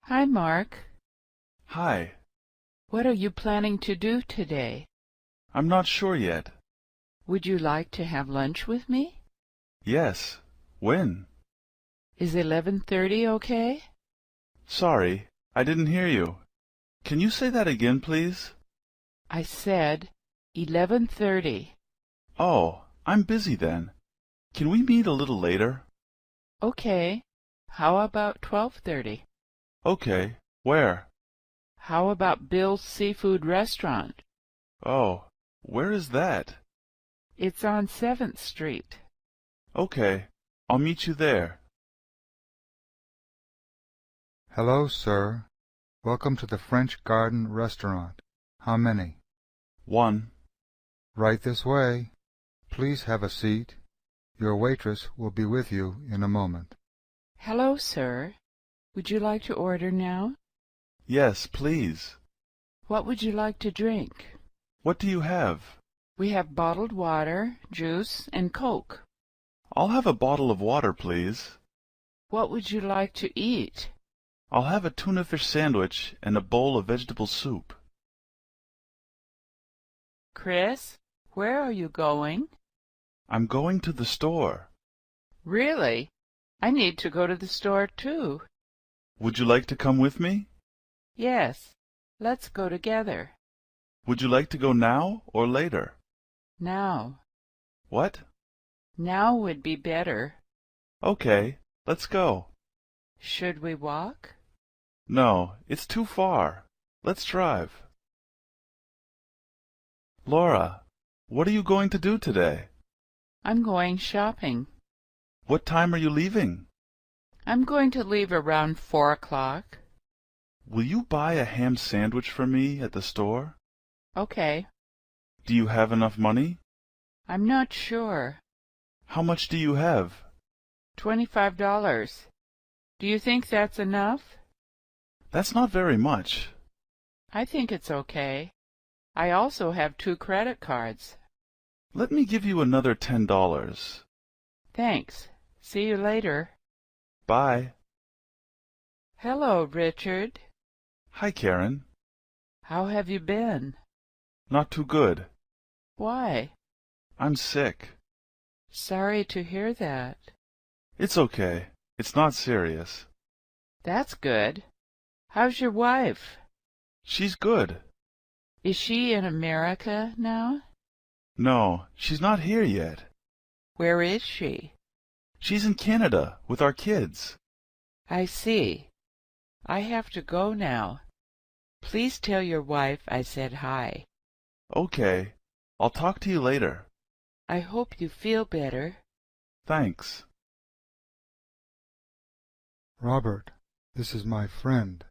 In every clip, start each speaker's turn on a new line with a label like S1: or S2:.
S1: Hi, Mark.
S2: Hi.
S1: What are you planning to do today?
S2: I'm not sure yet.
S1: Would you like to have lunch with me?
S2: Yes. When?
S1: Is 11:30 okay?
S2: Sorry, I didn't hear you. Can you say that again, please?
S1: I said 11:30.
S2: Oh, I'm busy then. Can we meet a little later?
S1: Okay. How about 12:30?
S2: Okay. Where?
S1: How about Bill's Seafood Restaurant?
S2: Oh, where is that?
S1: It's on 7th Street.
S2: Okay. I'll meet you there.
S3: Hello, sir. Welcome to the French Garden Restaurant. How many?
S2: One.
S3: Right this way. Please have a seat. Your waitress will be with you in a moment.
S1: Hello, sir. Would you like to order now?
S2: Yes, please.
S1: What would you like to drink?
S2: What do you have?
S1: We have bottled water, juice, and Coke.
S2: I'll have a bottle of water, please.
S1: What would you like to eat?
S2: I'll have a tuna fish sandwich and a bowl of vegetable soup.
S1: Chris, where are you going?
S2: I'm going to the store.
S1: Really? I need to go to the store too.
S2: Would you like to come with me?
S1: Yes, let's go together.
S2: Would you like to go now or later?
S1: Now.
S2: What?
S1: Now would be better.
S2: Okay, let's go.
S1: Should we walk?
S2: No, it's too far. Let's drive. Laura, what are you going to do today?
S1: I'm going shopping.
S2: What time are you leaving?
S1: I'm going to leave around 4 o'clock.
S2: Will you buy a ham sandwich for me at the store?
S1: Okay.
S2: Do you have enough money?
S1: I'm not sure.
S2: How much do you have?
S1: $25. Do you think that's enough?
S2: That's not very much.
S1: I think it's okay. I also have 2 credit cards.
S2: Let me give you another $10.
S1: Thanks. See you later.
S2: Bye.
S1: Hello, Richard.
S2: Hi, Karen.
S1: How have you been?
S2: Not too good.
S1: Why?
S2: I'm sick.
S1: Sorry to hear that.
S2: It's okay. It's not serious.
S1: That's good. How's your wife?
S2: She's good.
S1: Is she in America now?
S2: No, she's not here yet.
S1: Where is she?
S2: She's in Canada with our kids.
S1: I see. I have to go now. Please tell your wife I said hi.
S2: Okay. I'll talk to you later.
S1: I hope you feel better.
S2: Thanks.
S3: Robert, this is my friend,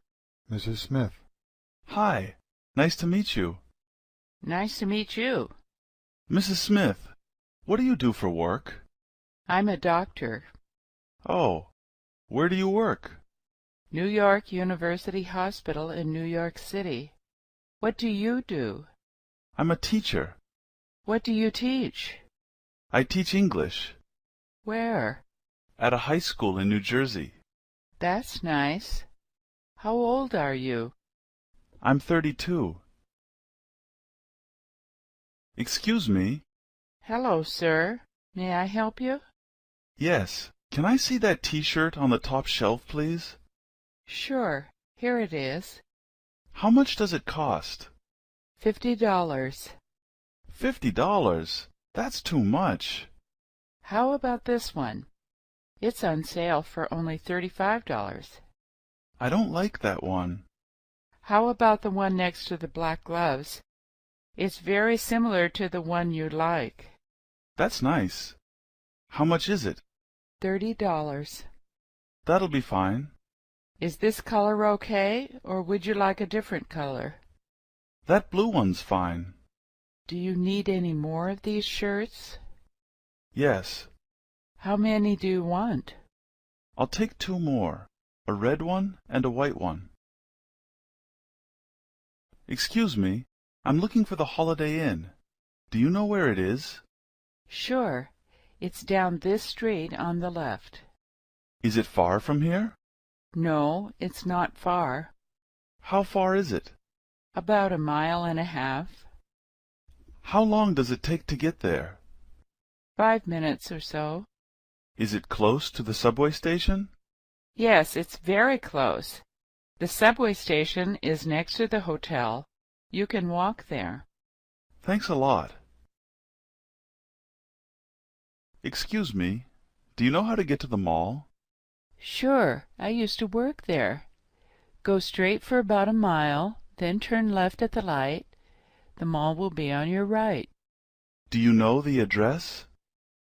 S3: Mrs. Smith.
S2: Hi. Nice to meet you.
S1: Nice to meet you.
S2: Mrs. Smith, what do you do for work?
S1: I'm a doctor.
S2: Oh, where do you work?
S1: New York University Hospital in New York City. What do you do?
S2: I'm a teacher.
S1: What do you teach?
S2: I teach English
S1: Where?
S2: at a high school in New Jersey.
S1: That's nice. How old are you?
S2: I'm 32. Excuse me.
S1: Hello, sir. May I help you?
S2: Yes. Can I see that T-shirt on the top shelf, please?
S1: Sure. Here it is.
S2: How much does it cost?
S1: $50.
S2: $50? That's too much.
S1: How about this one? It's on sale for only $35.
S2: I don't like that one.
S1: How about the one next to the black gloves? It's very similar to the one you like.
S2: That's nice. How much is it?
S1: $30.
S2: That'll be fine.
S1: Is this color okay, or would you like a different color?
S2: That blue one's fine.
S1: Do you need any more of these shirts?
S2: Yes.
S1: How many do you want?
S2: I'll take 2 more, a red one and a white one. Excuse me, I'm looking for the Holiday Inn. Do you know where it is?
S1: Sure. It's down this street on the left.
S2: Is it far from here?
S1: No, it's not far.
S2: How far is it?
S1: About a mile and a half.
S2: How long does it take to get there?
S1: 5 minutes or so.
S2: Is it close to the subway station?
S1: Yes, it's very close. The subway station is next to the hotel. You can walk there.
S2: Thanks a lot. Excuse me, do you know how to get to the mall?
S1: Sure, I used to work there. Go straight for about a mile, then turn left at the light. The mall will be on your right.
S2: Do you know the address?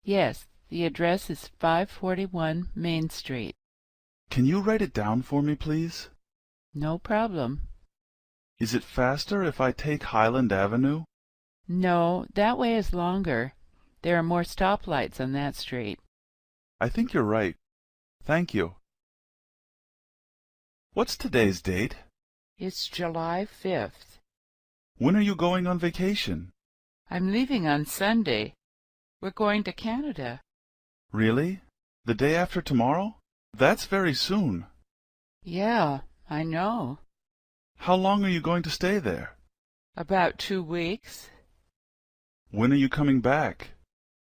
S1: Yes, the address is 541 Main Street.
S2: Can you write it down for me, please?
S1: No problem.
S2: Is it faster if I take Highland Avenue?
S1: No, that way is longer. There are more stoplights on that street.
S2: I think you're right. Thank you. What's today's date?
S1: It's July 5th.
S2: When are you going on vacation?
S1: I'm leaving on Sunday. We're going to Canada.
S2: Really? The day after tomorrow? That's very soon.
S1: Yeah, I know.
S2: How long are you going to stay there?
S1: About 2 weeks.
S2: When are you coming back?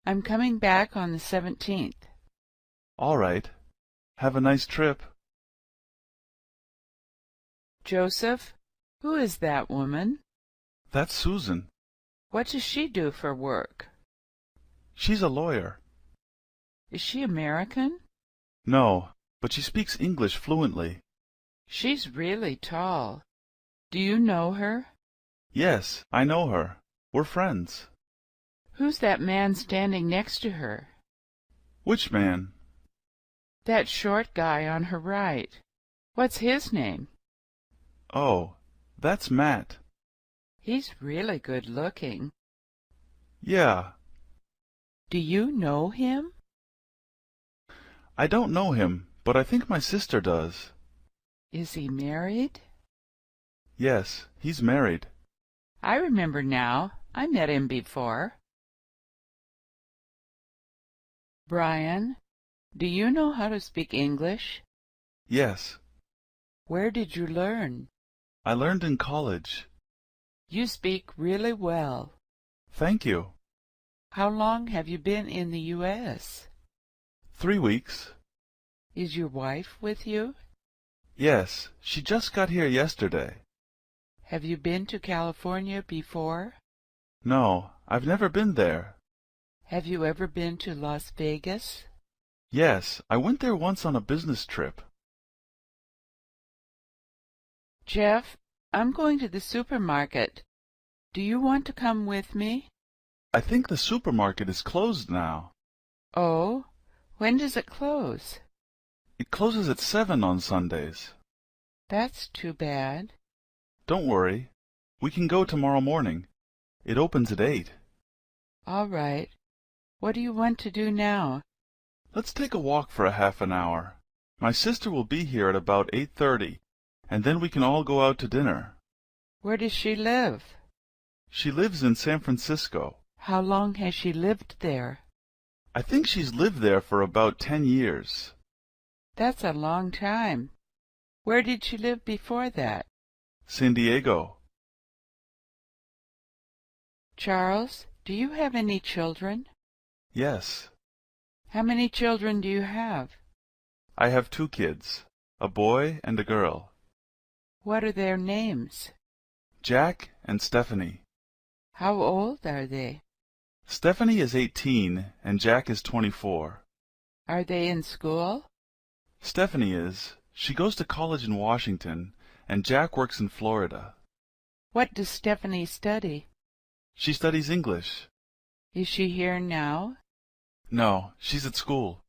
S1: I'm coming back on the 17th.
S2: All right. Have a nice trip.
S1: Joseph, who is that woman?
S2: That's Susan.
S1: What does she do for work?
S2: She's a lawyer.
S1: Is she American?
S2: No, but she speaks English fluently.
S1: She's really tall. Do you know her?
S2: Yes, I know her. We're friends.
S1: Who's that man standing next to her?
S2: Which man?
S1: That short guy on her right. What's his name?
S2: Oh, that's Matt.
S1: He's really good looking.
S2: Yeah.
S1: Do you know him?
S2: I don't know him, but I think my sister does.
S1: Is he married?
S2: Yes, he's married.
S1: I remember now. I met him before. Brian, do you know how to speak English?
S2: Yes,
S1: Where did you learn?
S2: I learned in college.
S1: You speak really well.
S2: Thank you.
S1: How long have you been in the U.S.?
S2: 3 weeks.
S1: Is your wife with you?
S2: Yes, she just got here yesterday.
S1: Have you been to California before?
S2: No, I've never been there.
S1: Have you ever been to Las Vegas?
S2: Yes, I went there once on a business trip.
S1: Jeff, I'm going to the supermarket. Do you want to come with me?
S2: I think the supermarket is closed now.
S1: Oh, when does it close?
S2: It closes at 7 on Sundays.
S1: That's too bad.
S2: Don't worry. We can go tomorrow morning. It opens at 8.
S1: All right. What do you want to do now?
S2: Let's take a walk for a half an hour. My sister will be here at about 8:30, and then we can all go out to dinner.
S1: Where does she live?
S2: She lives in San Francisco.
S1: How long has she lived there?
S2: I think she's lived there for about 10 years.
S1: That's a long time. Where did she live before that?
S2: San Diego.
S1: Charles, do you have any children?
S2: Yes.
S1: How many children do you have?
S2: I have 2 kids, a boy and a girl.
S1: What are their names?
S2: Jack and Stephanie.
S1: How old are they?
S2: Stephanie is 18 and Jack is 24.
S1: Are they in school?
S2: Stephanie is. She goes to college in Washington, and Jack works in Florida.
S1: What does Stephanie study?
S2: She studies English.
S1: Is she here now?
S2: No, she's at school.